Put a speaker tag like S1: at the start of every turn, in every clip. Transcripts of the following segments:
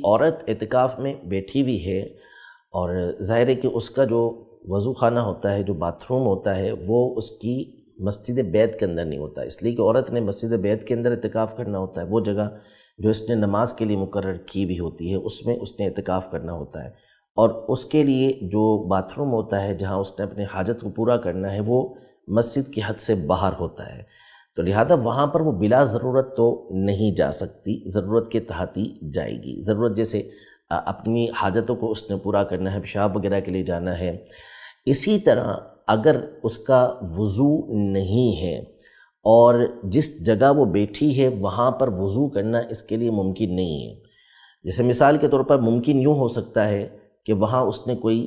S1: عورت اعتکاف میں بیٹھی ہوئی ہے اور ظاہر ہے کہ اس کا جو وضو خانہ ہوتا ہے، جو باتھ روم ہوتا ہے، وہ اس کی مسجد بیت کے اندر نہیں ہوتا، اس لیے کہ عورت نے مسجد بیت کے اندر اعتکاف کرنا ہوتا ہے، وہ جگہ جو اس نے نماز کے لیے مقرر کی بھی ہوتی ہے اس میں اس نے اعتکاف کرنا ہوتا ہے، اور اس کے لیے جو باتھ روم ہوتا ہے جہاں اس نے اپنے حاجت کو پورا کرنا ہے وہ مسجد کی حد سے باہر ہوتا ہے، تو لہذا وہاں پر وہ بلا ضرورت تو نہیں جا سکتی، ضرورت کے تحت ہی جائے گی۔ ضرورت جیسے اپنی حاجتوں کو اس نے پورا کرنا ہے، پیشاب وغیرہ کے لیے جانا ہے۔ اسی طرح اگر اس کا وضو نہیں ہے اور جس جگہ وہ بیٹھی ہے وہاں پر وضو کرنا اس کے لیے ممکن نہیں ہے، جیسے مثال کے طور پر ممکن یوں ہو سکتا ہے کہ وہاں اس نے کوئی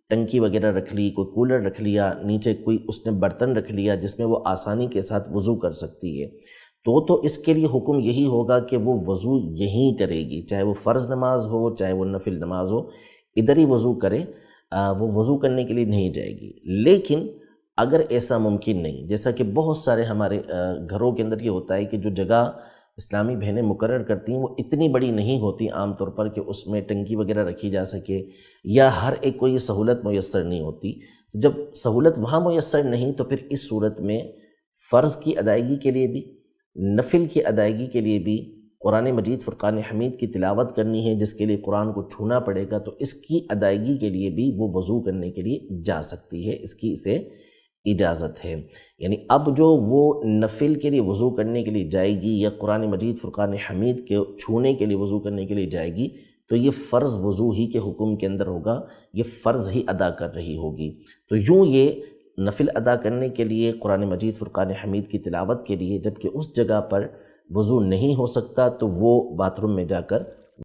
S1: ٹنکی وغیرہ رکھ لی، کوئی کولر رکھ لیا، نیچے کوئی اس نے برتن رکھ لیا جس میں وہ آسانی کے ساتھ وضو کر سکتی ہے، تو اس کے لیے حکم یہی ہوگا کہ وہ وضو یہیں کرے گی، چاہے وہ فرض نماز ہو چاہے وہ نفل نماز ہو، ادھر ہی وضو کرے، وہ وضو کرنے کے لیے نہیں جائے گی۔ لیکن اگر ایسا ممکن نہیں، جیسا کہ بہت سارے ہمارے گھروں کے اندر یہ ہوتا ہے کہ جو جگہ اسلامی بہنیں مقرر کرتی ہیں وہ اتنی بڑی نہیں ہوتی عام طور پر کہ اس میں ٹنکی وغیرہ رکھی جا سکے، یا ہر ایک کو یہ سہولت میسر نہیں ہوتی۔ جب سہولت وہاں میسر نہیں تو پھر اس صورت میں فرض کی ادائیگی کے لیے بھی، نفل کی ادائیگی کے لیے بھی قرآن مجید فرقان حمید کی تلاوت کرنی ہے جس کے لیے قرآن کو چھونا پڑے گا، تو اس کی ادائیگی کے لیے بھی وہ وضو کرنے کے لیے جا سکتی ہے، اس کی اسے اجازت ہے۔ یعنی اب جو وہ نفل کے لیے وضو کرنے کے لیے جائے گی یا قرآن مجید فرقان حمید کے چھونے کے لیے وضو کرنے کے لیے جائے گی تو یہ فرض وضو ہی کے حکم کے اندر ہوگا، یہ فرض ہی ادا کر رہی ہوگی۔ تو یوں یہ نفل ادا کرنے کے لیے قرآن مجید فرقان حمید کی تلاوت کے لیے جبکہ اس جگہ پر وضو نہیں ہو سکتا تو وہ باتھ روم میں جا کر